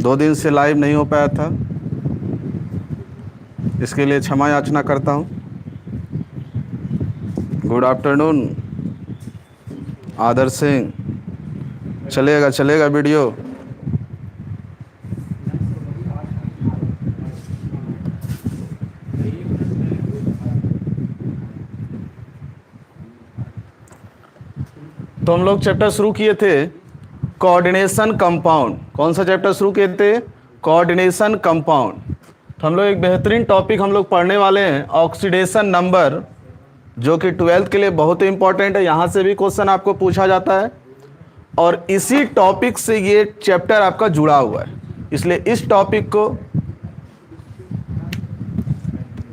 2 दिन से लाइव नहीं हो पाया था, इसके लिए क्षमा याचना करता हूँ। गुड आफ्टरनून आदर्श सिंह, चलेगा वीडियो। तो हम लोग चैप्टर शुरू किए थे कोऑर्डिनेशन कंपाउंड। कौन सा चैप्टर शुरू किए थे? Coordination compound. तो हम लोग एक बेहतरीन टॉपिक हम लोग पढ़ने वाले हैं, ऑक्सीडेशन नंबर, जो कि 12th के लिए बहुत ही इंपॉर्टेंट है। यहाँ से भी क्वेश्चन आपको पूछा जाता है और इसी टॉपिक से ये चैप्टर आपका जुड़ा हुआ है, इसलिए इस टॉपिक को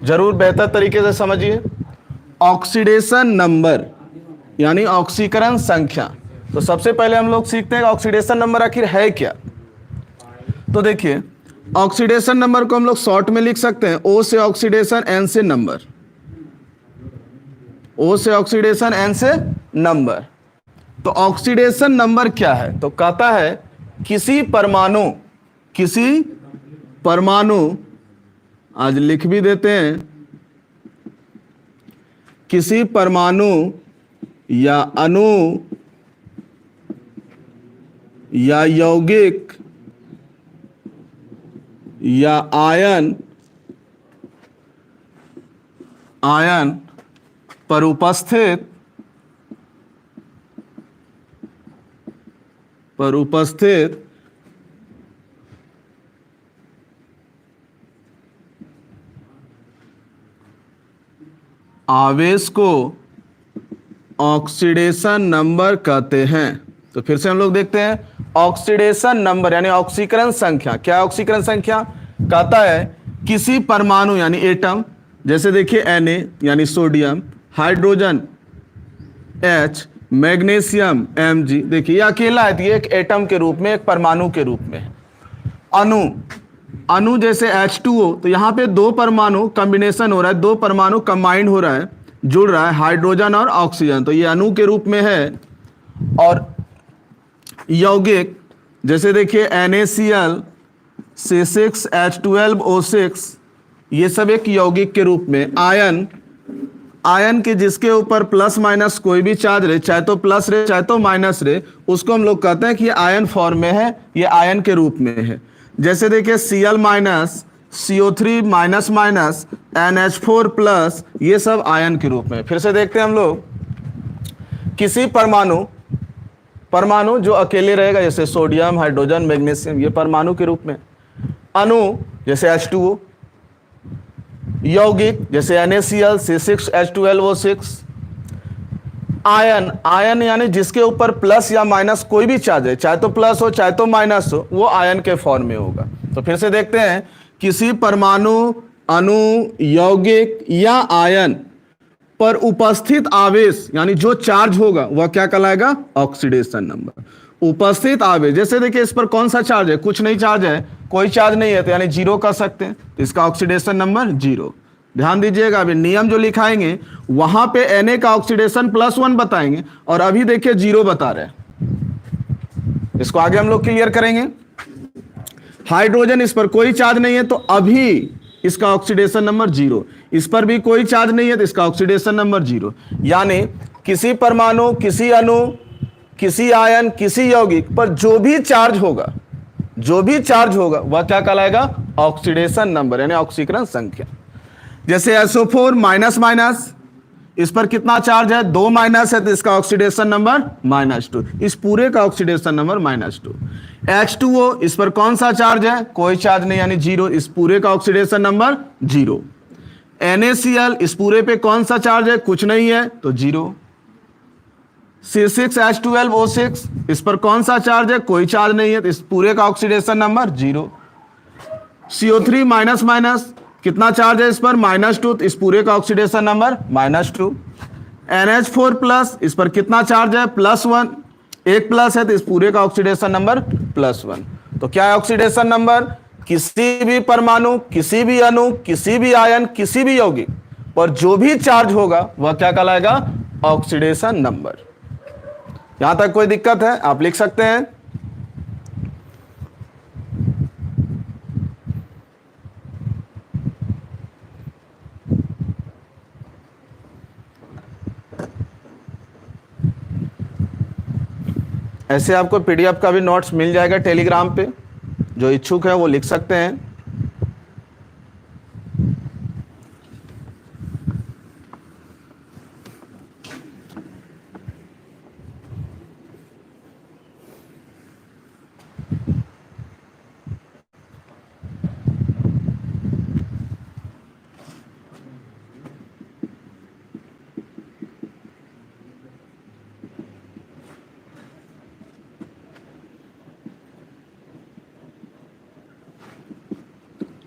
जरूर बेहतर तरीके से समझिए। ऑक्सीडेशन नंबर यानी ऑक्सीकरण संख्या। तो सबसे पहले हम लोग सीखते हैं ऑक्सीडेशन नंबर आखिर है क्या। तो देखिए, ऑक्सीडेशन नंबर को हम लोग शॉर्ट में लिख सकते हैं O से ऑक्सीडेशन, N से नंबर। O से ऑक्सीडेशन, N से नंबर। तो ऑक्सीडेशन नंबर क्या है? तो कहता है किसी परमाणु, आज लिख भी देते हैं, किसी परमाणु या अणु या यौगिक या आयन पर उपस्थित आवेश को ऑक्सीडेशन नंबर कहते हैं। तो फिर से हम लोग देखते हैं, ऑक्सीडेशन नंबर यानी ऑक्सीकरण संख्या। क्या है ऑक्सीकरण संख्या? कहता है किसी परमाणु यानी एटम, जैसे देखिए Na यानी sodium, hydrogen H, magnesium Mg। देखिए ये अकेला है, ये एक एटम के रूप में, एक परमाणु के रूप में। अणु जैसे H2O, तो यहाँ पे 2 परमाणु कॉम्बिनेशन हो रहा है, 2 परमाणु कंबाइंड हो रहा है, जुड़ रहा है, हाइड्रोजन और ऑक्सीजन, तो ये अणु के रूप में है। और यौगिक जैसे देखिए NaCl, C6H12O6, ये सब एक यौगिक के रूप में। आयन के जिसके ऊपर प्लस माइनस कोई भी चार्ज रहे, चाहे तो प्लस रहे चाहे तो माइनस रहे, उसको हम लोग कहते हैं कि ये आयन फॉर्म में है, ये आयन के रूप में है। जैसे देखिए Cl minus, CO3 minus minus, NH4 plus, ये सब आयन के रूप में। फिर से देखते हैं हम लोग, किसी परमाणु जो अकेले रहेगा, जैसे सोडियम, हाइड्रोजन, मैग्नीशियम, ये परमाणु के रूप में। अणु जैसे H2O, यौगिक जैसे NaCl, C6H12O6। आयन यानी जिसके ऊपर प्लस या माइनस कोई भी चार्ज है, चाहे तो प्लस हो चाहे तो माइनस हो, वो आयन के फॉर्म में होगा। तो फिर से देखते हैं, किसी परमाणु, अणु, यौगिक या आयन पर उपस्थित आवेश यानी जो चार्ज होगा वह क्या कहलाएगा? Oxidation number. उपस्थित आवेश, जैसे देखिए इस पर कौन सा चार्ज है? कुछ नहीं चार्ज है, कोई चार्ज नहीं है, तो यानी 0 कह सकते हैं, तो इसका ऑक्सीडेशन नंबर 0। ध्यान दीजिएगा, अभी नियम जो लिखाएंगे वहां पे Na का ऑक्सीडेशन +1 बताएंगे और अभी देखिए 0 बता रहे हैं। इसको आगे हम लोग क्लियर करेंगे। हाइड्रोजन, इस पर कोई चार्ज नहीं है तो अभी इसका ऑक्सीडेशन नंबर 0। इस पर भी कोई चार्ज नहीं है तो इसका ऑक्सीडेशन नंबर 0। यानी किसी परमाणु, किसी अणु, किसी आयन, किसी यौगिक पर जो भी चार्ज होगा वह क्या कहलाएगा? ऑक्सीडेशन नंबर यानी ऑक्सीकरण संख्या। जैसे SO4 माइनस माइनस, इस पर कितना चार्ज है? 2 माइनस है, तो इसका ऑक्सीडेशन नंबर -2। इस पूरे का ऑक्सीडेशन नंबर -2। H2O, इस पर कौन सा चार्ज है? कोई चार्ज नहीं यानी 0, इस पूरे का ऑक्सीडेशन नंबर 0। NaCl, इस पूरे पे कौन सा चार्ज है? कुछ नहीं है तो 0। C6H12O6, इस पर कौन सा चार्ज है? कोई चार्ज नहीं है तो इस पूरे का oxidation number 0। CO3 minus minus, कितना चार्ज है इस पर? -2, तो इस पूरे का ऑक्सीडेशन नंबर -2। NH4 प्लस, इस पर कितना चार्ज है? +1, एक प्लस है तो इस पूरे का ऑक्सीडेशन नंबर +1। तो क्या है ऑक्सीडेशन नंबर? किसी भी परमाणु, किसी भी अणु, किसी भी आयन, किसी भी यौगिक पर जो भी चार्ज होगा वह क्या कहलाएगा? Oxidation number. यहां तक कोई दिक्कत है? आप लिख सकते हैं। ऐसे आपको पीडीएफ का भी नोट्स मिल जाएगा टेलीग्राम पे, जो इच्छुक है वो लिख सकते हैं।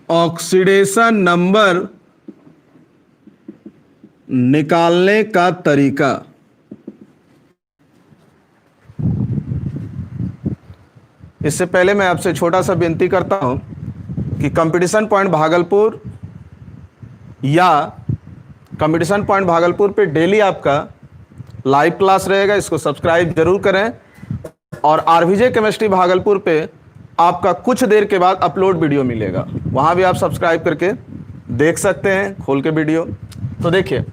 ऑक्सीडेशन नंबर निकालने का तरीका। इससे पहले मैं आपसे छोटा सा विनती करता हूं कि कंपटीशन पॉइंट भागलपुर या कंपटीशन पॉइंट भागलपुर पे डेली आपका लाइव क्लास रहेगा, इसको सब्सक्राइब जरूर करें। और आरवीजे केमिस्ट्री भागलपुर पे आपका कुछ देर के बाद अपलोड वीडियो मिलेगा, वहां भी आप सब्सक्राइब करके देख सकते हैं खोल के वीडियो। तो देखिए,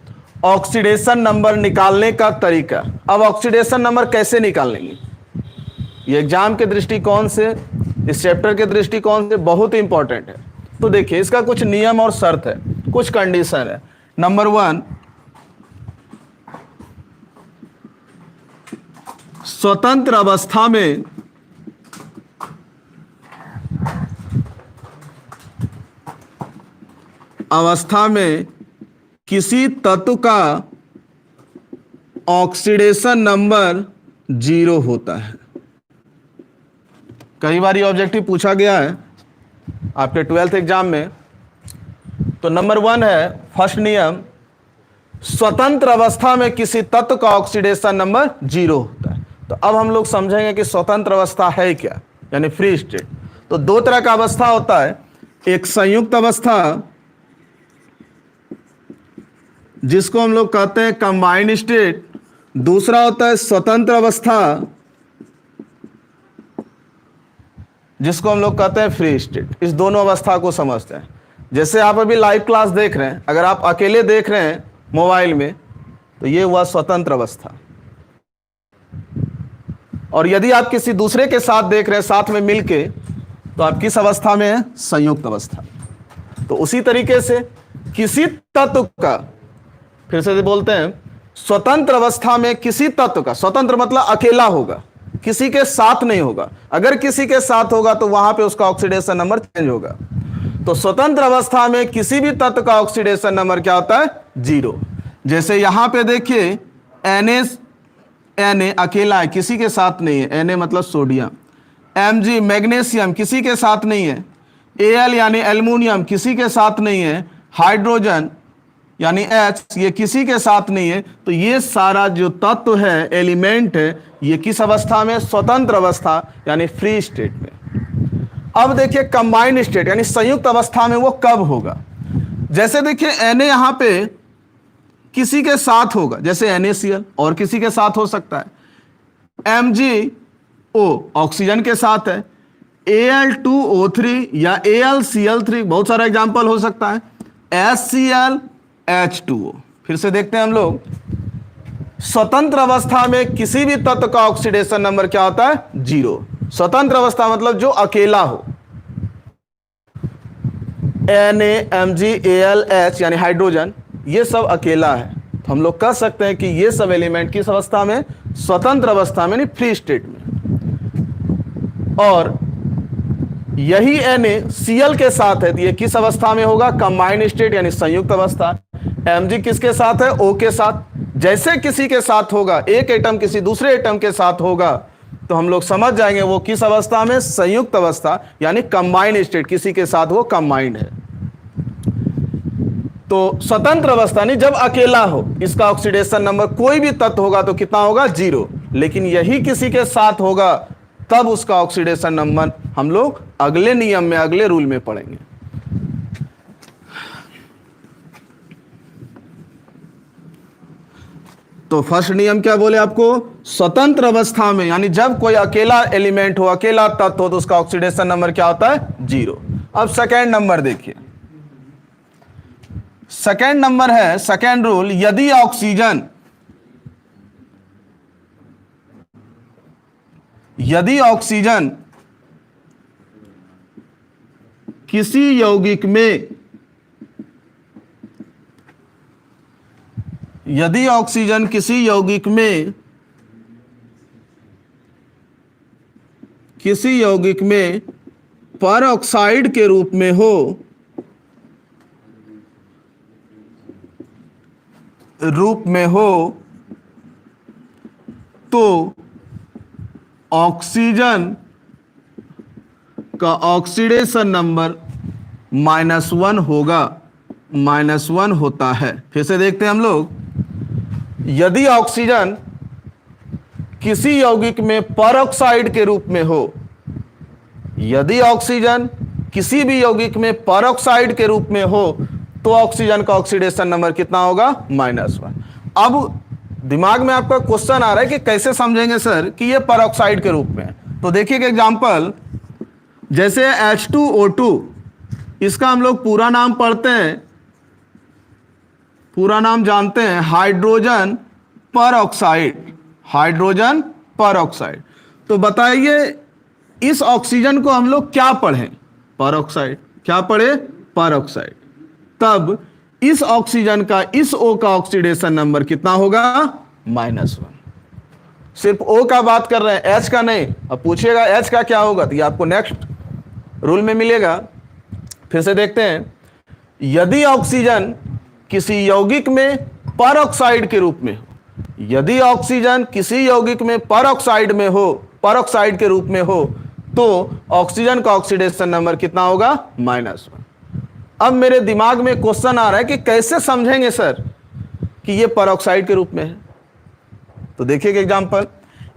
ऑक्सीडेशन नंबर निकालने का तरीका। अब ऑक्सीडेशन नंबर कैसे निकालेंगे, ये एग्जाम के दृष्टिकोण से, इस चैप्टर के दृष्टिकोण से बहुत इंपॉर्टेंट है। तो देखिए, इसका कुछ नियम और शर्त है, कुछ कंडीशन है। नंबर 1, स्वतंत्र अवस्था में किसी तत्व का ऑक्सीडेशन नंबर 0 होता है। कई बार ये ऑब्जेक्टिव पूछा गया है आपके 12th एग्जाम में। तो नंबर 1 है, फर्स्ट नियम, स्वतंत्र अवस्था में किसी तत्व का ऑक्सीडेशन नंबर 0 होता है। तो अब हम लोग समझेंगे कि स्वतंत्र अवस्था है क्या, यानी फ्री स्टेट। तो दो तरह का अवस्था होता है, एक संयुक्त अवस्था जिसको हम लोग कहते हैं कंबाइंड स्टेट, दूसरा होता है स्वतंत्र अवस्था जिसको हम लोग कहते हैं फ्री स्टेट। इस दोनों अवस्था को समझते हैं। जैसे आप अभी लाइव क्लास देख रहे हैं, अगर आप अकेले देख रहे हैं मोबाइल में तो ये हुआ स्वतंत्र अवस्था, और यदि आप किसी दूसरे के साथ देख रहे हैं साथ में मिलके, तो आप किस अवस्था में है, संयुक्त अवस्था। तो उसी तरीके से किसी तत्व का, फिर से बोलते हैं, स्वतंत्र अवस्था में किसी तत्व का, स्वतंत्र मतलब अकेला होगा, किसी के साथ नहीं होगा। अगर किसी के साथ होगा तो वहां पे उसका ऑक्सीडेशन नंबर चेंज होगा। तो स्वतंत्र अवस्था में किसी भी तत्व का ऑक्सीडेशन नंबर क्या होता है, 0। जैसे यहां पे देखिए, Na अकेला है, किसी के साथ नहीं है, Na मतलब सोडियम। Mg मैग्नीशियम किसी के साथ नहीं है। Al यानी एल्युमिनियम किसी के साथ नहीं है। हाइड्रोजन यानी H ये किसी के साथ नहीं है। तो ये सारा जो तत्व है, एलिमेंट है, ये किस अवस्था में, स्वतंत्र अवस्था यानी फ्री स्टेट में। अब देखिए कंबाइंड स्टेट यानी संयुक्त अवस्था में वो कब होगा। जैसे देखिए Na यहां पे किसी के साथ होगा, जैसे NaCl, और किसी के साथ हो सकता है। MgO ऑक्सीजन के साथ है। Al2O3 या AlCl3 बहुत सारा एग्जांपल हो सकता है। HClH2O। फिर से देखते हैं हम लोग, स्वतंत्र अवस्था में किसी भी तत्व का ऑक्सीडेशन नंबर क्या होता है, 0। स्वतंत्र अवस्था मतलब जो अकेला हो। Na, Mg, Al, H यानी हाइड्रोजन, ये सब अकेला है। तो हम लोग कह सकते हैं कि ये सब एलिमेंट किस अवस्था में, स्वतंत्र अवस्था में, यानी फ्री स्टेट में। और यही NaCl के साथ है, तो ये किस अवस्था में होगा, कंबाइंड स्टेट यानी संयुक्त अवस्था। Mg किसके साथ है, O के साथ। जैसे किसी के साथ होगा, एक एटम किसी दूसरे एटम के साथ होगा, तो हम लोग समझ जाएंगे वो किस अवस्था में, संयुक्त अवस्था यानी कंबाइंड स्टेट, किसी के साथ वो कंबाइंड है। तो स्वतंत्र अवस्था नहीं, जब अकेला हो, इसका ऑक्सीडेशन नंबर कोई भी तत्व होगा तो कितना होगा, 0। लेकिन यही किसी के साथ होगा तब उसका ऑक्सीडेशन नंबर हम लोग अगले नियम में, अगले रूल में पढ़ेंगे। तो फर्स्ट नियम क्या बोले आपको, स्वतंत्र अवस्था में यानी जब कोई अकेला एलिमेंट हो, अकेला तत्व हो, तो उसका ऑक्सीडेशन नंबर क्या होता है, 0। अब सेकेंड नंबर देखिए, सेकेंड नंबर है, सेकेंड रूल, यदि ऑक्सीजन यदि ऑक्सीजन किसी यौगिक में यदि ऑक्सीजन किसी यौगिक में परऑक्साइड के रूप में हो तो ऑक्सीजन का ऑक्सीडेशन नंबर -1 होगा, -1 होता है। फिर से देखते हैं हम लोग, यदि ऑक्सीजन किसी यौगिक में परऑक्साइड के रूप में हो, यदि ऑक्सीजन किसी भी यौगिक में परऑक्साइड के रूप में हो तो ऑक्सीजन का ऑक्सीडेशन नंबर कितना होगा, -1। अब दिमाग में आपका क्वेश्चन आ रहा है कि कैसे समझेंगे सर कि ये परऑक्साइड के रूप में है। तो देखिए एक एग्जांपल, जैसे H2O2, इसका हम लोग पूरा नाम पढ़ते हैं, पूरा नाम जानते हैं, हाइड्रोजन परऑक्साइड, हाइड्रोजन परऑक्साइड। तो बताइए इस ऑक्सीजन को हम लोग क्या पढ़ें, परऑक्साइड, क्या पढ़े, परऑक्साइड। तब इस ऑक्सीजन का इस O का ऑक्सीडेशन नंबर कितना होगा, -1। सिर्फ O का बात कर रहे हैं, H का नहीं। अब पूछिएगा H का क्या होगा, तो ये आपको नेक्स्ट रूल में मिलेगा। फिर से देखते हैं, यदि ऑक्सीजन किसी यौगिक में परऑक्साइड के रूप में हो, यदि ऑक्सीजन किसी यौगिक में परऑक्साइड में हो, परऑक्साइड के रूप में हो तो ऑक्सीजन का ऑक्सीडेशन नंबर कितना होगा, -1। अब मेरे दिमाग में क्वेश्चन आ रहा है कि कैसे समझेंगे सर कि ये परऑक्साइड के रूप में है। तो देखिए एग्जांपल,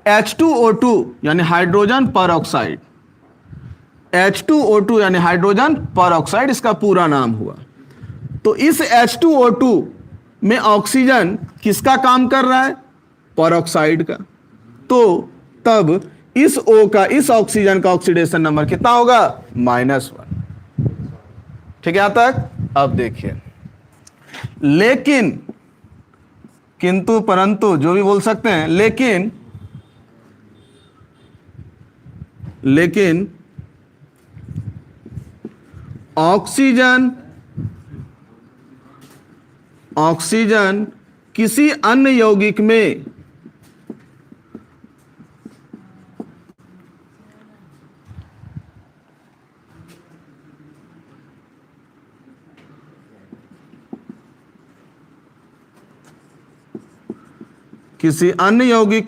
H2O2 यानी हाइड्रोजन परऑक्साइड, H2O2 यानी हाइड्रोजन परऑक्साइड इसका पूरा नाम हुआ। तो इस H2O2 में ऑक्सीजन किसका काम कर रहा है, परऑक्साइड का। तो तब इस O का इस ऑक्सीजन का ऑक्सीडेशन नंबर कितना होगा, -1। ठीक है यहां तक। अब देखिए, लेकिन, किंतु, परंतु, जो भी बोल सकते हैं, लेकिन ऑक्सीजन किसी अन्य यौगिक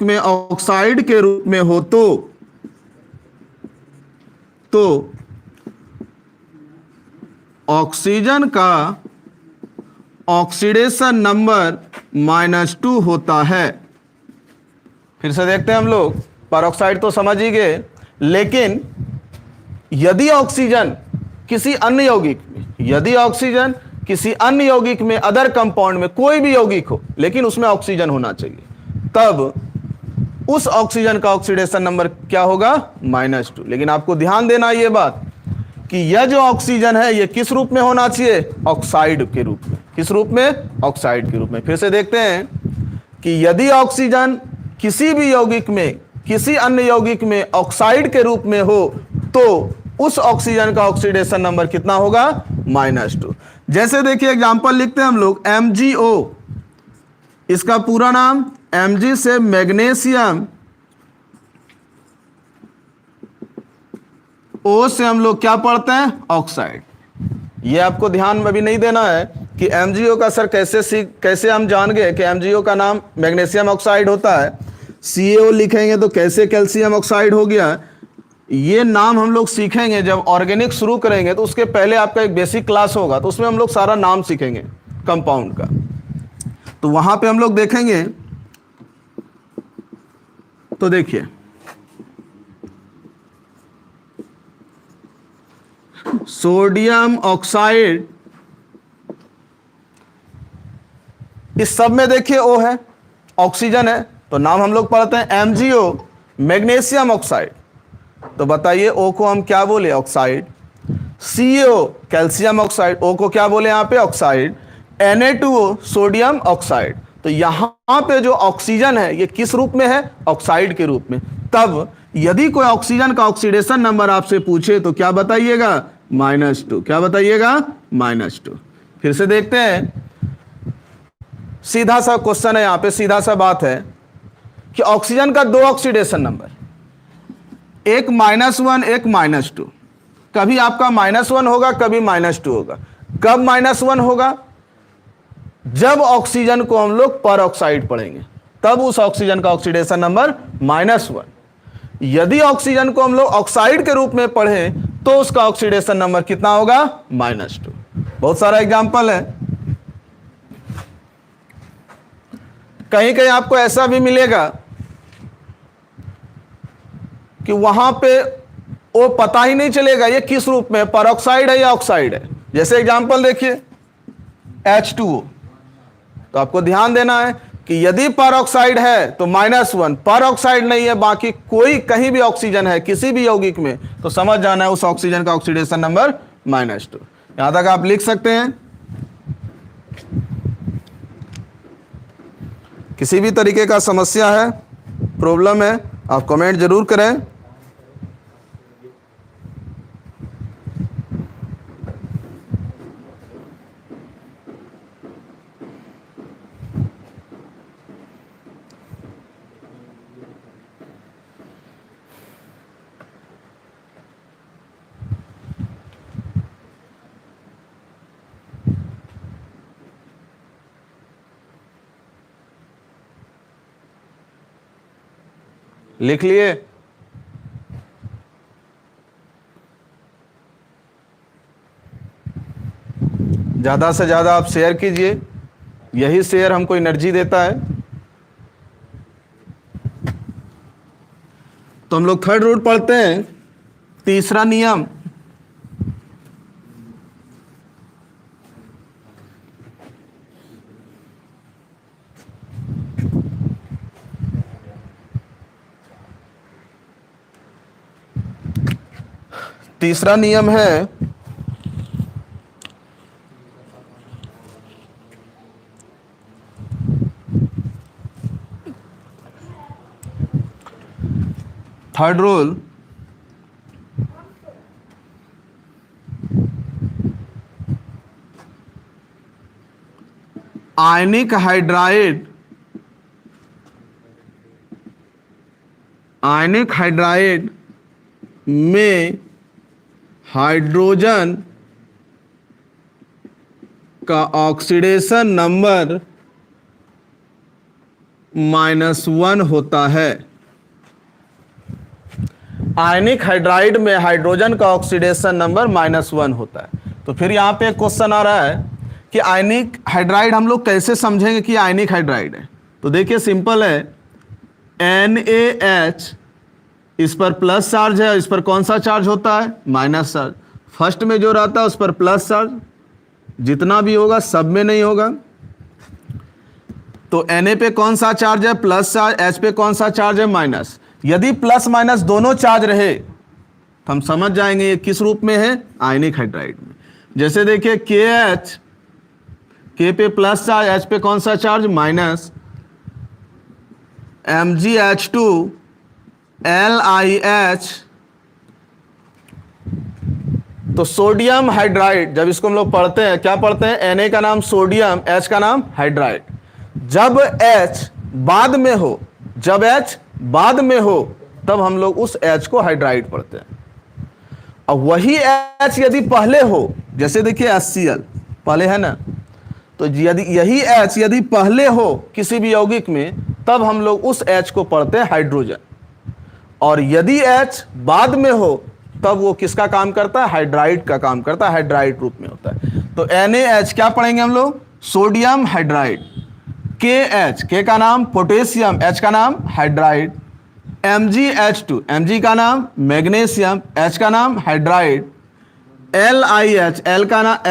में ऑक्साइड के रूप में हो तो ऑक्सीजन का ऑक्सीडेशन नंबर -2 होता है। फिर से देखते हैं हम लोग, परऑक्साइड तो समझ ही गए, लेकिन यदि ऑक्सीजन किसी अन्य यौगिक में, यदि ऑक्सीजन किसी अन्य यौगिक में, अदर कंपाउंड में, कोई भी यौगिक हो लेकिन उसमें ऑक्सीजन होना चाहिए, तब उस ऑक्सीजन का ऑक्सीडेशन नंबर क्या होगा, -2। लेकिन आपको ध्यान देना ये बात कि यह जो ऑक्सीजन है ये किस रूप में होना चाहिए, ऑक्साइड के रूप में। किस रूप में, ऑक्साइड के रूप में। फिर से देखते हैं कि यदि ऑक्सीजन किसी भी यौगिक में, किसी अन्य यौगिक में ऑक्साइड के रूप में हो तो उस ऑक्सीजन का ऑक्सीडेशन नंबर कितना होगा, -2। जैसे देखिए एग्जांपल लिखते हैं हम लोग, MgO, इसका पूरा नाम, Mg से मैग्नीशियम, O से हम लोग क्या पढ़ते हैं, ऑक्साइड। ये आपको ध्यान में भी नहीं देना है कि MgO का सर कैसे हम जान गए कि MgO का नाम मैग्नीशियम ऑक्साइड होता है, CaO लिखेंगे तो कैसे कैल्शियम ऑक्साइड हो गया। ये नाम हम लोग सीखेंगे जब ऑर्गेनिक शुरू करेंगे, तो उसके पहले आपका एक बेसिक क्लास होगा, तो उसमें हम लोग सारा नाम सीखेंगे कंपाउंड का। तो वहां पे हम लोग देखेंगे, तो देखिए सोडियम ऑक्साइड, इस सब में देखिए O है, ऑक्सीजन है, तो नाम हम लोग पढ़ते हैं MgO, मैग्नीशियम ऑक्साइड। तो बताइए O को हम क्या बोले, oxide. CaO calcium oxide, O को क्या बोले यहाँ पे, ऑक्साइड। Na2O sodium oxide. तो यहां पे जो ऑक्सीजन है ये किस रूप में है, ऑक्साइड के रूप में। तब यदि कोई ऑक्सीजन का ऑक्सीडेशन नंबर आपसे पूछे तो क्या बताइएगा? -2। क्या बताइएगा? -2। फिर से देखते हैं, सीधा सा क्वेश्चन है यहां पे, सीधा सा बात है कि ऑक्सीजन का 2 ऑक्सीडेशन नंबर, एक -1 एक -2, कभी आपका -1 होगा कभी -2 होगा। कब -1 होगा? जब ऑक्सीजन को हम लोग पर ऑक्साइड पढ़ेंगे, तब उस ऑक्सीजन का ऑक्सीडेशन नंबर -1। यदि ऑक्सीजन को हम लोग ऑक्साइड के रूप में पढ़ें तो उसका ऑक्सीडेशन नंबर कितना होगा? -2। बहुत सारा एग्जांपल है। कहीं कहीं आपको ऐसा भी मिलेगा कि वहां पे वो पता ही नहीं चलेगा ये किस रूप में, परऑक्साइड है या ऑक्साइड है। जैसे एग्जांपल देखिए H2O, तो आपको ध्यान देना है कि यदि परऑक्साइड है तो -1, परऑक्साइड नहीं है, बाकी कोई कहीं भी ऑक्सीजन है किसी भी यौगिक में, तो समझ जाना है उस ऑक्सीजन का ऑक्सीडेशन नंबर -2। यहां तक आप लिख सकते हैं। किसी भी तरीके का समस्या है, प्रॉब्लम है, आप कमेंट जरूर करें। लिख लिए? ज्यादा से ज्यादा आप शेयर कीजिए, यही शेयर हमको एनर्जी देता है। तो हम लोग थर्ड रूल पढ़ते हैं, तीसरा नियम। तीसरा नियम है थर्ड रूल, आयनिक हाइड्राइड में हाइड्रोजन का ऑक्सीडेशन नंबर -1 होता है। आयनिक हाइड्राइड में हाइड्रोजन का ऑक्सीडेशन नंबर -1 होता है। तो फिर यहाँ पे एक क्वेश्चन आ रहा है कि आयनिक हाइड्राइड हम लोग कैसे समझेंगे कि आयनिक हाइड्राइड है? तो देखिए सिंपल है, NaH, इस पर प्लस चार्ज है, इस पर कौन सा चार्ज होता है? Minus charge. फर्स्ट में जो रहता है उस पर प्लस चार्ज, जितना भी होगा सब में नहीं होगा। तो Na पे कौन सा चार्ज है? Plus charge. H पे कौन सा चार्ज है? माइनस। यदि प्लस माइनस दोनों चार्ज रहे तो हम समझ जाएंगे ये किस रूप में है? आयनिक हाइड्राइड में। जैसे देखिए KH, K पे प्लस चार्ज, H पे कौन सा चार्ज? माइनस। MgH2 LiH, तो सोडियम हाइड्राइड, जब इसको हम लोग पढ़ते हैं क्या पढ़ते हैं? Na का नाम सोडियम, H का नाम हाइड्राइड। जब H बाद में हो, जब H बाद में हो तब हम लोग उस H को हाइड्राइड पढ़ते हैं। और वही H यदि पहले हो, जैसे देखिए HCl पहले है ना, तो यदि यही H यदि पहले हो किसी भी यौगिक में तब हम लोग उस H को पढ़ते हैं हाइड्रोजन। और यदि H बाद में हो तब वो किसका काम करता है? हाइड्राइड का काम करता है, हाइड्राइड रूप में होता है। तो NaH क्या पढ़ेंगे हम लोग? Sodium hydride. KH, K का नाम पोटेशियम, H का नाम हाइड्राइड। MgH2, Mg का नाम मैग्नीशियम, H का नाम हाइड्राइड। LiH,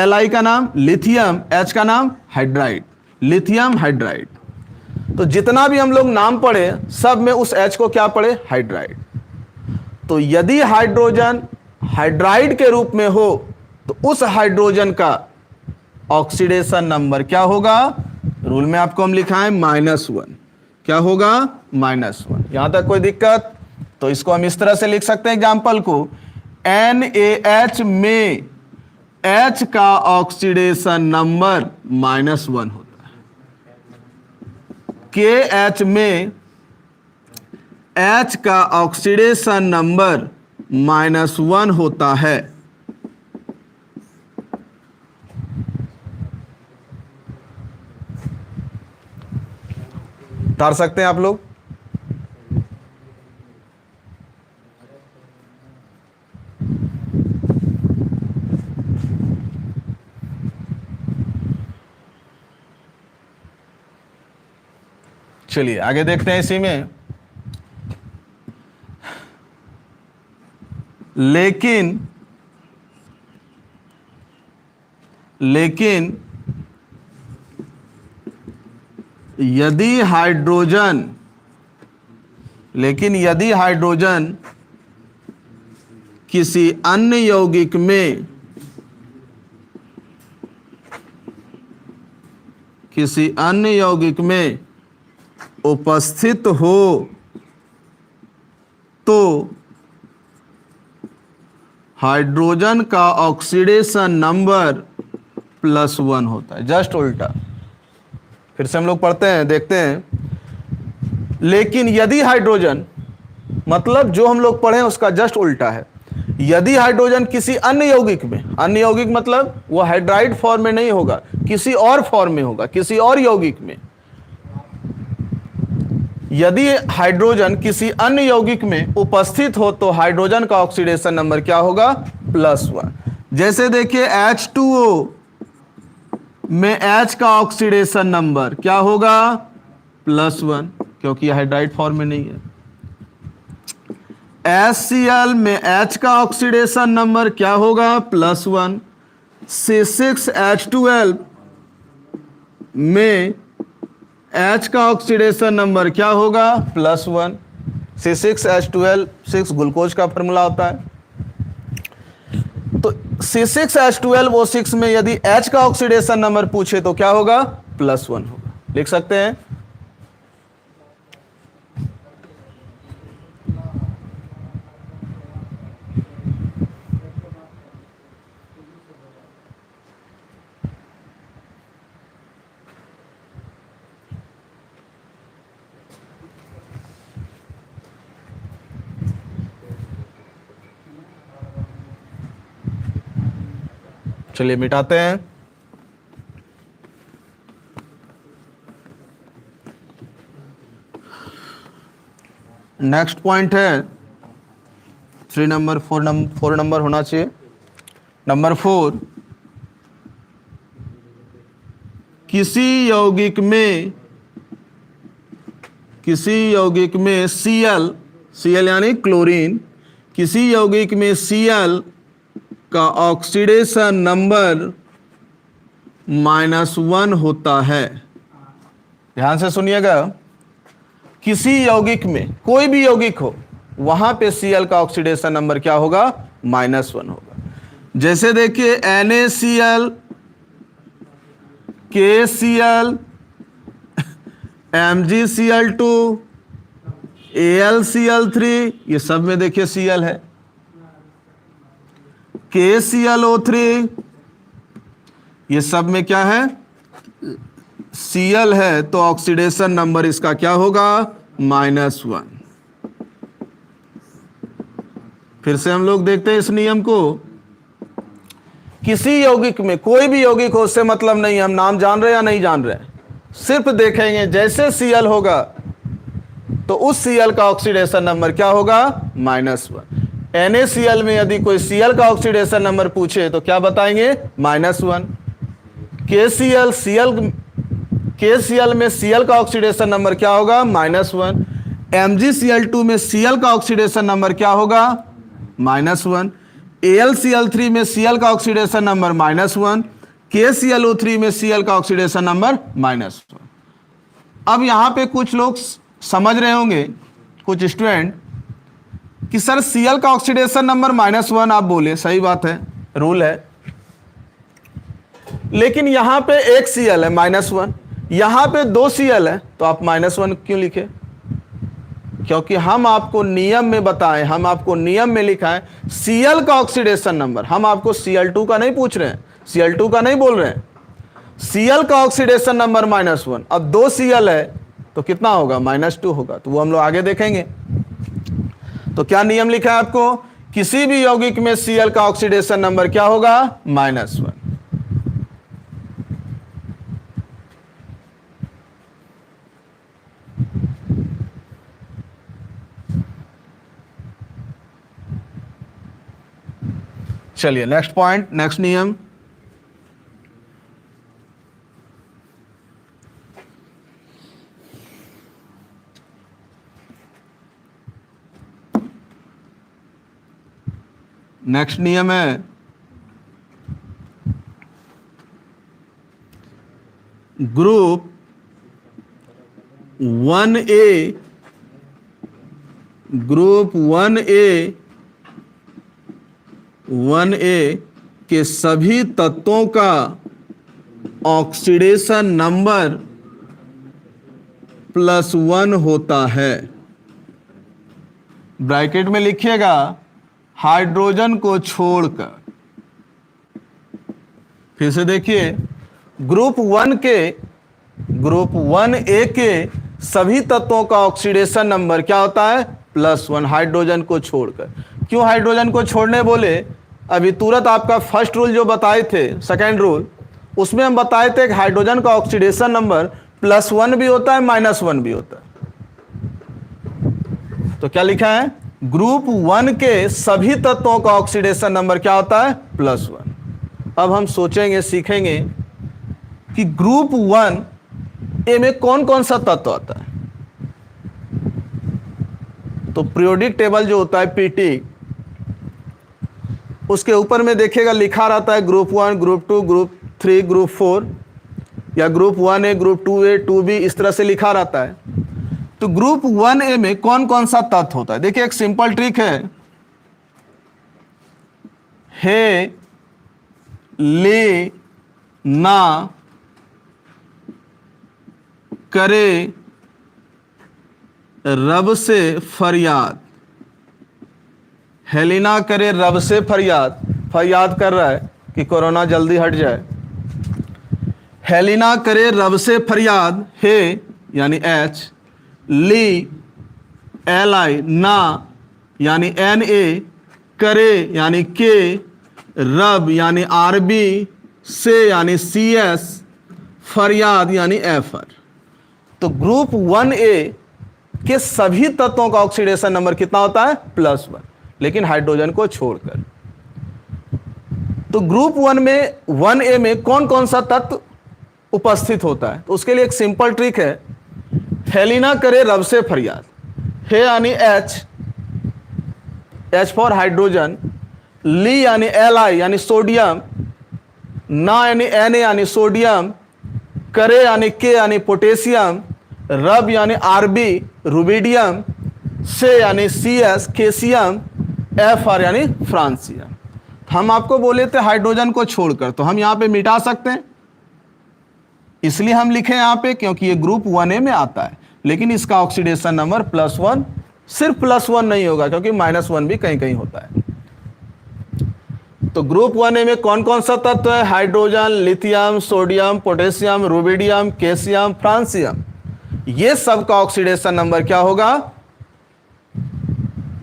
Li का नाम लिथियम, H का नाम हाइड्राइड, लिथियम हाइड्राइड। तो जितना भी हम लोग नाम पढ़े सब में उस H को क्या पढ़े? हाइड्राइड। तो यदि हाइड्रोजन हाइड्राइड के रूप में हो तो उस हाइड्रोजन का ऑक्सीडेशन नंबर क्या होगा? रूल में आपको हम लिखा है -1। क्या होगा? -1। यहां तक कोई दिक्कत? तो इसको हम इस तरह से लिख सकते हैं एग्जाम्पल को, NaH में H का ऑक्सीडेशन नंबर -1 होता है, KH में H का ऑक्सीडेशन नंबर -1 होता है। उतार सकते हैं आप लोग। चलिए आगे देखते हैं इसी में। लेकिन यदि हाइड्रोजन किसी अन्य यौगिक में उपस्थित हो तो हाइड्रोजन का ऑक्सीडेशन नंबर +1 होता है, जस्ट उल्टा। फिर से हम लोग पढ़ते हैं, देखते हैं। लेकिन यदि हाइड्रोजन, मतलब जो हम लोग पढ़े उसका जस्ट उल्टा है। यदि हाइड्रोजन किसी अन्य यौगिक में, अन्य यौगिक मतलब वो हाइड्राइड फॉर्म में नहीं होगा, किसी और फॉर्म में होगा, किसी और यौगिक में। यदि हाइड्रोजन किसी अन्य यौगिक में उपस्थित हो तो हाइड्रोजन का ऑक्सीडेशन नंबर क्या होगा? +1। जैसे देखिए H2O में H का ऑक्सीडेशन नंबर क्या होगा? +1, क्योंकि हाइड्राइड फॉर्म में नहीं है। HCl में H का ऑक्सीडेशन नंबर क्या होगा? +1। C6H12 में H का ऑक्सीडेशन नंबर क्या होगा? +1। C6H12, 6 ग्लूकोज का फॉर्मूला होता है। तो C6H12O6 में यदि H का ऑक्सीडेशन नंबर पूछे तो क्या होगा? +1 होगा। लिख सकते हैं। चलिए मिटाते हैं। नेक्स्ट पॉइंट है 3 नंबर, 4 नंबर होना चाहिए। नंबर 4, किसी यौगिक में Cl यानी क्लोरीन, किसी यौगिक में Cl का ऑक्सीडेशन नंबर -1 होता है। ध्यान से सुनिएगा, किसी यौगिक में, कोई भी यौगिक हो, वहां पे Cl का ऑक्सीडेशन नंबर क्या होगा? -1 होगा। जैसे देखिए NaCl, KCl, MgCl2, AlCl3, ये सब में देखिए Cl है। KClO3, ये सब में क्या है? Cl है, तो ऑक्सीडेशन नंबर इसका क्या होगा? -1। फिर से हम लोग देखते हैं इस नियम को। किसी यौगिक में, कोई भी यौगिक हो, उससे मतलब नहीं हम नाम जान रहे या नहीं जान रहे, सिर्फ देखेंगे जैसे Cl होगा तो उस Cl का ऑक्सीडेशन नंबर क्या होगा? -1। NaCl में यदि कोई Cl का ऑक्सीडेशन नंबर पूछे तो क्या बताएंगे? -1। KCl में Cl का ऑक्सीडेशन नंबर क्या होगा? -1। MgCl2 में Cl का ऑक्सीडेशन नंबर क्या होगा? -1। AlCl3 में Cl का ऑक्सीडेशन नंबर -1। KClO3 में Cl का ऑक्सीडेशन नंबर -1। अब यहां पे कुछ लोग समझ रहे होंगे, कुछ स्टूडेंट, कि सर Cl का ऑक्सीडेशन नंबर -1 आप बोले, सही बात है, रूल है, लेकिन यहां पे एक Cl है -1, यहां पे 2 Cl है, तो आप -1 क्यों लिखे? क्योंकि हम आपको नियम में बताएं, हम आपको नियम में लिखा है Cl का ऑक्सीडेशन नंबर। हम आपको Cl2 का नहीं पूछ रहे हैं, Cl2 का नहीं बोल रहे हैं, Cl का ऑक्सीडेशन नंबर -1। अब 2 Cl है तो कितना होगा, -2 होगा। तो वो हम लोग आगे देखेंगे। तो क्या नियम लिखा है आपको, किसी भी यौगिक में Cl का ऑक्सीडेशन नंबर क्या होगा, -1। चलिए नेक्स्ट पॉइंट, नेक्स्ट नियम। नेक्स्ट नियम है ग्रुप 1A, ग्रुप 1A के सभी तत्वों का ऑक्सीडेशन नंबर +1 होता है। ब्रैकेट में लिखिएगा हाइड्रोजन को छोड़कर। फिर से देखिए, ग्रुप 1A के सभी तत्वों का ऑक्सीडेशन नंबर क्या होता है, +1, हाइड्रोजन को छोड़कर। क्यों हाइड्रोजन को छोड़ने बोले, अभी तुरंत आपका फर्स्ट रूल जो बताए थे, सेकेंड रूल, उसमें हम बताए थे कि हाइड्रोजन का ऑक्सीडेशन नंबर +1 भी होता है, -1 भी होता है। तो क्या लिखा है, ग्रुप 1 के सभी तत्वों का ऑक्सीडेशन नंबर क्या होता है, +1। अब हम सोचेंगे, सीखेंगे कि ग्रुप 1A में कौन कौन सा तत्व आता है। तो पीरियोडिक टेबल जो होता है पीटी, उसके ऊपर में देखिएगा लिखा रहता है ग्रुप 1, ग्रुप 2, ग्रुप 3, ग्रुप 4, या group 1A, group 2A, 2B, इस तरह से लिखा रहता है। तो ग्रुप 1A में कौन कौन सा तत्व होता है, देखिए एक सिंपल ट्रिक है, हे ले ना करे रब से फरियाद। हेलिना करे रब से फरियाद, फरियाद कर रहा है कि कोरोना जल्दी हट जाए। हेलिना करे रब से फरियाद, हे यानी H, ली LI, ना यानी NA, करे यानी K, रब यानी RB, से यानी CS, फरियाद यानी FR। तो ग्रुप 1A के सभी तत्वों का ऑक्सीडेशन नंबर कितना होता है, +1, लेकिन हाइड्रोजन को छोड़कर। तो ग्रुप 1A में कौन कौन सा तत्व उपस्थित होता है, तो उसके लिए एक सिंपल ट्रिक है, हेलिना करे रब से फरियाद। हे यानी H फॉर हाइड्रोजन, ली यानी Li यानी सोडियम, ना यानी Na यानी सोडियम, करे यानी K यानी पोटेशियम, रब यानी Rb रुबिडियम, से यानी CS कैल्शियम, Fr यानी फ्रांसियम। हम आपको बोले थे हाइड्रोजन को छोड़कर, तो हम यहां पे मिटा सकते हैं, इसलिए हम लिखे यहां पे क्योंकि ये ग्रुप 1A में आता है, लेकिन इसका ऑक्सीडेशन नंबर +1, सिर्फ +1 नहीं होगा क्योंकि -1 भी कहीं कहीं होता है। तो ग्रुप 1A में कौन कौन सा तत्व है, hydrogen, lithium, sodium, potassium, rubidium, calcium, francium, ये सब का ऑक्सीडेशन नंबर क्या होगा,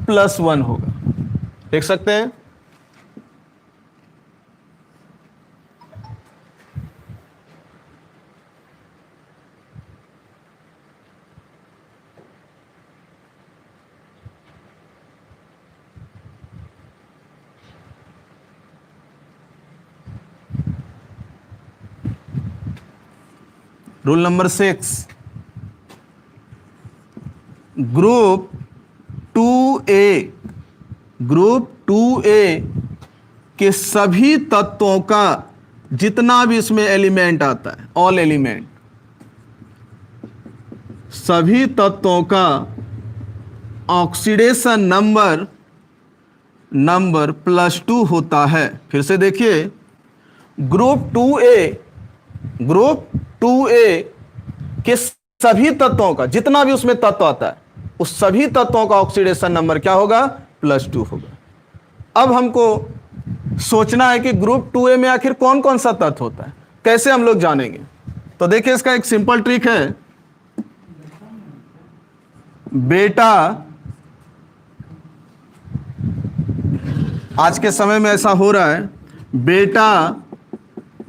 +1 होगा। देख सकते हैं। रूल नंबर 6, ग्रुप 2A के सभी तत्वों का, जितना भी इसमें एलिमेंट आता है, ऑल एलिमेंट, सभी तत्वों का ऑक्सीडेशन नंबर +2 होता है। फिर से देखिए, ग्रुप 2A के सभी तत्वों का, जितना भी उसमें तत्व आता है, उस सभी तत्वों का ऑक्सीडेशन नंबर क्या होगा? +2 होगा। अब हमको सोचना है कि ग्रुप 2A में आखिर कौन कौन सा तत्व होता है, कैसे हम लोग जानेंगे? तो देखिए इसका एक सिंपल ट्रिक है। बेटा, आज के समय में ऐसा हो रहा है, बेटा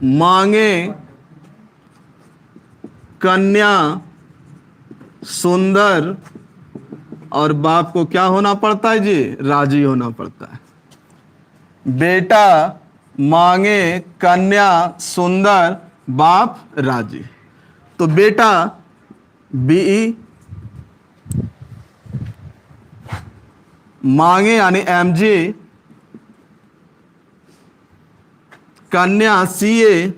मांगे कन्या सुंदर, और बाप को क्या होना पड़ता है जी? राजी होना पड़ता है। बेटा मांगे कन्या सुंदर, बाप राजी। तो बेटा BE, मांगे यानी MG, कन्या CA,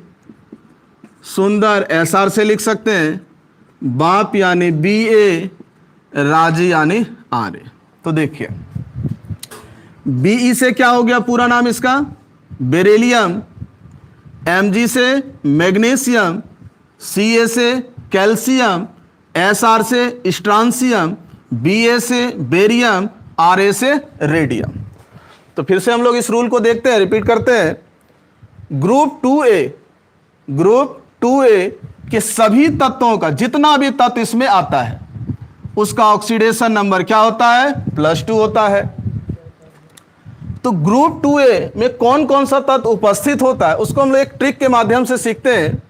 सुंदर SR से लिख सकते हैं, बाप यानी BA, राजी यानी RA। तो देखिए BE से क्या हो गया पूरा नाम इसका? बेरिलियम। MG से मैग्नीशियम, CA से कैल्शियम, SR से स्ट्रांसियम, BA से बेरियम, RA से रेडियम। तो फिर से हम लोग इस रूल को देखते हैं, रिपीट करते हैं। ग्रुप 2A के सभी तत्वों का, जितना भी तत्व इसमें आता है, उसका ऑक्सीडेशन नंबर क्या होता है? +2 होता है। तो ग्रुप 2A में कौन कौन सा तत्व उपस्थित होता है, उसको हम लोग एक ट्रिक के माध्यम से सीखते हैं,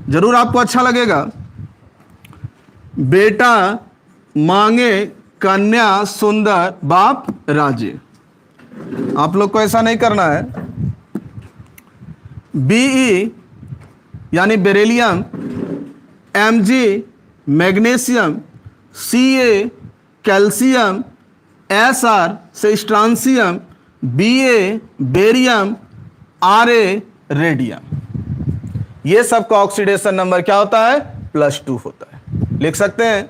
जरूर आपको अच्छा लगेगा। बेटा मांगे कन्या सुंदर, बाप राजी। आप लोग को ऐसा नहीं करना है। BE यानी beryllium, MG magnesium, CA calcium, SR से strontium, BA barium, RA radium. ये सब का ऑक्सीडेशन नंबर क्या होता है? +2 होता है। लिख सकते हैं।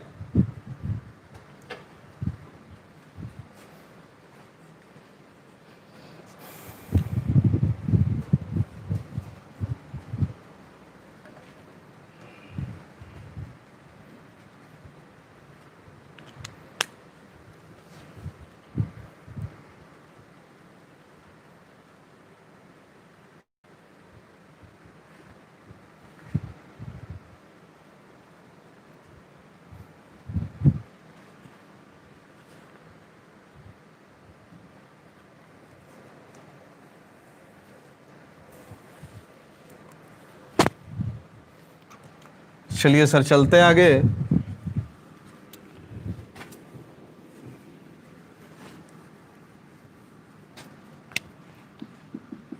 चलिए सर चलते हैं आगे।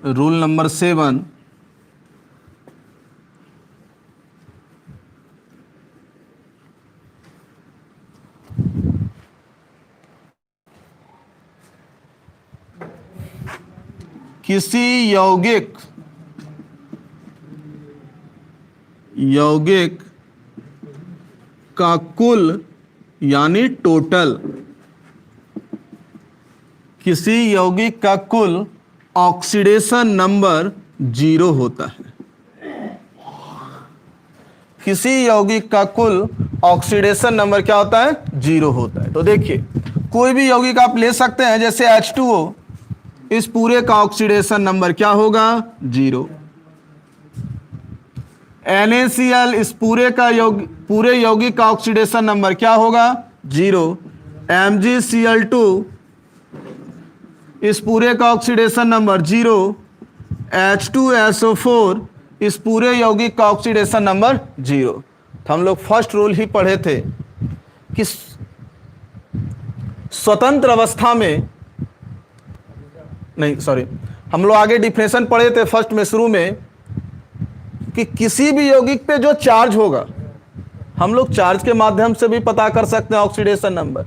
रूल नंबर 7, किसी यौगिक का कुल यानी टोटल, किसी यौगिक का कुल ऑक्सीडेशन नंबर 0 होता है। किसी यौगिक का कुल ऑक्सीडेशन नंबर क्या होता है? 0 होता है। तो देखिए कोई भी यौगिक आप ले सकते हैं, जैसे H2O, इस पूरे का ऑक्सीडेशन नंबर क्या होगा? 0। NaCl, इस पूरे यौगिक का ऑक्सीडेशन नंबर क्या होगा? 0। MgCl2, इस पूरे का ऑक्सीडेशन नंबर 0। H2SO4, इस पूरे यौगिक का ऑक्सीडेशन नंबर 0। तो हम लोग फर्स्ट रूल ही पढ़े थे कि स्वतंत्र अवस्था में, नहीं सॉरी, हम लोग आगे डिफिनेशन पढ़े थे फर्स्ट में शुरू में, कि किसी भी यौगिक पे जो चार्ज होगा, हम लोग चार्ज के माध्यम से भी पता कर सकते हैं ऑक्सीडेशन नंबर।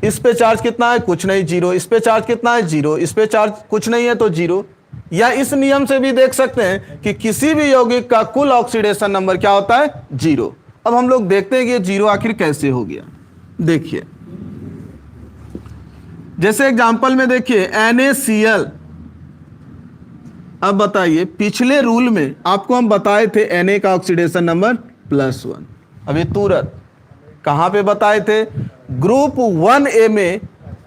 इस पे चार्ज कितना है? कुछ नहीं, 0। इस पे चार्ज कितना है? 0। इस पे चार्ज कुछ नहीं है तो 0। या इस नियम से भी देख सकते हैं कि किसी भी यौगिक का कुल ऑक्सीडेशन नंबर क्या होता है? 0। अब हम लोग देखते हैं कि 0 आखिर कैसे हो गया। देखिए जैसे एग्जांपल में देखिए NaCl। अब बताइए, पिछले रूल में आपको हम बताए थे Na का ऑक्सीडेशन नंबर +1। अभी तुरंत कहां पे बताए थे? ग्रुप 1A में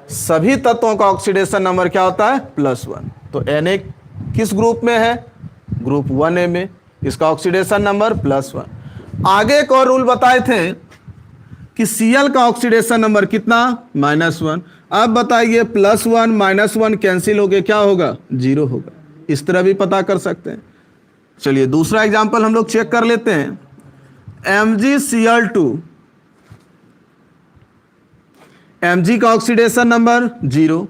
सभी तत्वों का ऑक्सीडेशन नंबर क्या होता है? +1। तो Na किस ग्रुप में है? ग्रुप 1A में, इसका ऑक्सीडेशन नंबर +1। आगे एक और रूल बताए थे कि Cl का ऑक्सीडेशन नंबर कितना? -1। अब बताइए +1 -1 कैंसिल होके क्या होगा? 0 होगा। इस तरह भी पता कर सकते हैं। चलिए दूसरा एग्जांपल हम लोग चेक कर लेते हैं। MgCl2, Mg का ऑक्सीडेशन नंबर 0।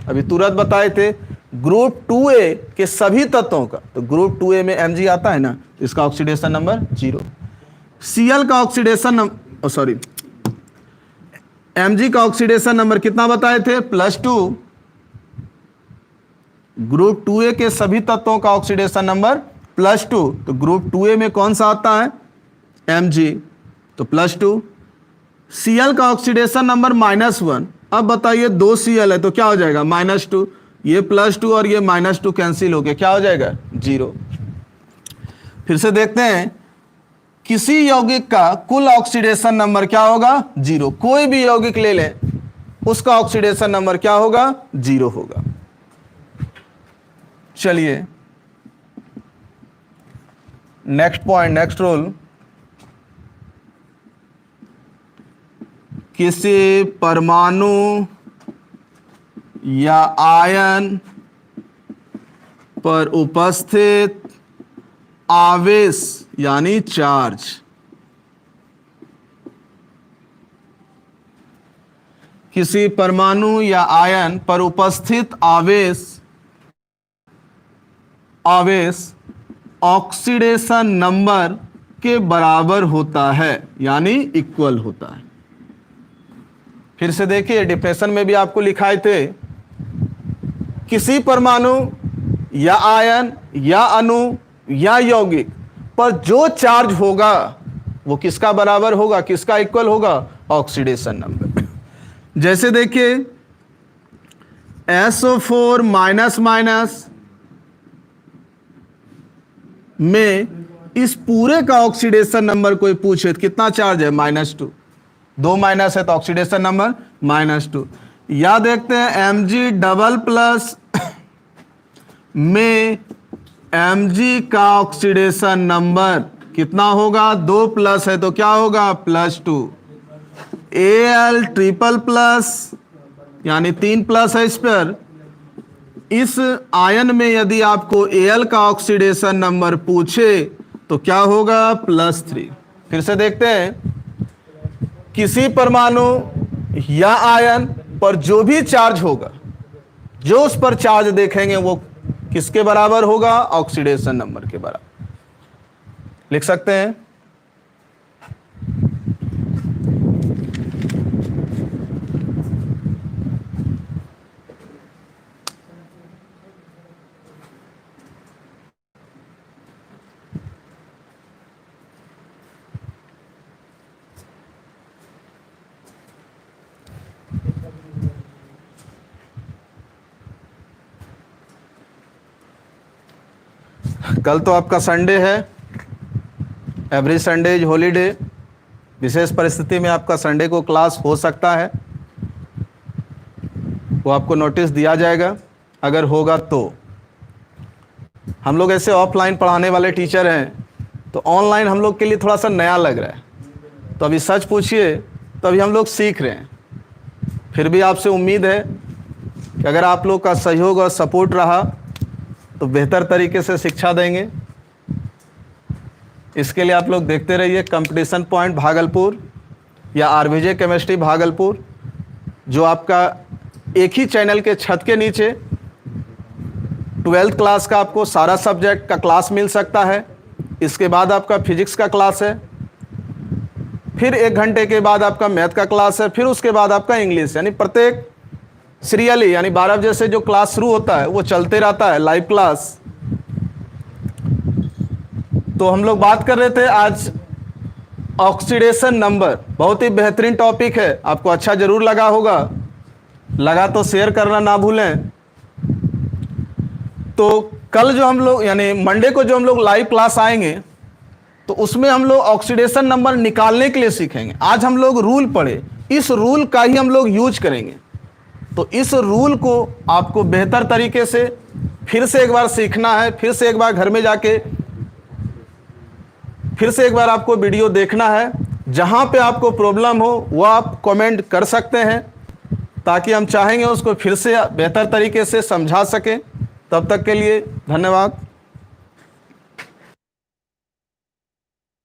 अभी तुरंत बताए थे ग्रुप 2A के सभी तत्वों का, तो ग्रुप 2A में Mg आता है ना, इसका ऑक्सीडेशन नंबर 0। Cl का ऑक्सीडेशन नंबर, सॉरी, Mg का ऑक्सीडेशन नंबर कितना बताए थे? +2। ग्रुप 2A के सभी तत्वों का ऑक्सीडेशन नंबर +2, तो ग्रुप 2A में कौन सा आता है? Mg, तो +2। Cl का ऑक्सीडेशन नंबर -1। अब बताइए 2 Cl है तो क्या हो जाएगा? -2। ये +2 और ये -2 कैंसिल हो गया, क्या हो जाएगा? 0। फिर से देखते हैं, किसी यौगिक का कुल ऑक्सीडेशन नंबर क्या होगा? 0। कोई भी यौगिक ले लें, उसका ऑक्सीडेशन नंबर क्या होगा? 0 होगा। चलिए नेक्स्ट पॉइंट, नेक्स्ट रूल। किसी परमाणु या आयन पर उपस्थित आवेश यानी चार्ज, किसी परमाणु या आयन पर उपस्थित आवेश ऑक्सीडेशन नंबर के बराबर होता है, यानी इक्वल होता है। फिर से देखिए, डिफिनेशन में भी आपको लिखाए थे, किसी परमाणु या आयन या अणु या यौगिक पर जो चार्ज होगा वो किसका बराबर होगा? किसका इक्वल होगा? Oxidation number. जैसे देखिए SO4 में इस पूरे का ऑक्सीडेशन नंबर कोई पूछे तो कितना चार्ज है? -2। 2 माइनस है तो ऑक्सीडेशन नंबर -2। या देखते हैं Mg++ में Mg का ऑक्सीडेशन नंबर कितना होगा? 2+ है तो क्या होगा? +2। Al++ यानी 3+ है इस पर। इस आयन में यदि आपको Al का ऑक्सीडेशन नंबर पूछे तो क्या होगा? +3। फिर से देखते हैं, किसी परमाणु या आयन पर जो भी चार्ज होगा, जो उस पर चार्ज देखेंगे वो किसके बराबर होगा? ऑक्सीडेशन नंबर के बराबर। लिख सकते हैं। कल तो आपका संडे है, एवरी संडे इज हॉलीडे। विशेष परिस्थिति में आपका संडे को क्लास हो सकता है, वो आपको नोटिस दिया जाएगा अगर होगा तो। हम लोग ऐसे ऑफलाइन पढ़ाने वाले टीचर हैं, तो ऑनलाइन हम लोग के लिए थोड़ा सा नया लग रहा है। तो अभी सच पूछिए तो अभी हम लोग सीख रहे हैं। फिर भी आपसे उम्मीद है कि अगर आप लोग का सहयोग और सपोर्ट रहा तो बेहतर तरीके से शिक्षा देंगे। इसके लिए आप लोग देखते रहिए कंपटीशन पॉइंट भागलपुर या आरबीजे केमिस्ट्री भागलपुर, जो आपका एक ही चैनल के छत के नीचे 12th क्लास का आपको सारा सब्जेक्ट का क्लास मिल सकता है। इसके बाद आपका फिजिक्स का क्लास है, फिर 1 घंटे के बाद आपका मैथ का क्लास है, फिर उसके बाद आपका इंग्लिश, यानी प्रत्येक सीरियली यानी 12 बजे से जो क्लास शुरू होता है वो चलते रहता है, लाइव क्लास। तो हम लोग बात कर रहे थे आज ऑक्सीडेशन नंबर। बहुत ही बेहतरीन टॉपिक है, आपको अच्छा जरूर लगा होगा। लगा तो शेयर करना ना भूलें। तो कल जो हम लोग यानी मंडे को जो हम लोग लाइव क्लास आएंगे, तो उसमें हम लोग ऑक्सीडेशन नंबर निकालने के लिए सीखेंगे। आज हम लोग रूल पढ़े, इस रूल का ही हम लोग यूज करेंगे। तो इस रूल को आपको बेहतर तरीके से फिर से एक बार सीखना है, फिर से एक बार घर में जाके फिर से एक बार आपको वीडियो देखना है। जहां पे आपको प्रॉब्लम हो वो आप कमेंट कर सकते हैं, ताकि हम चाहेंगे उसको फिर से बेहतर तरीके से समझा सकें। तब तक के लिए धन्यवाद।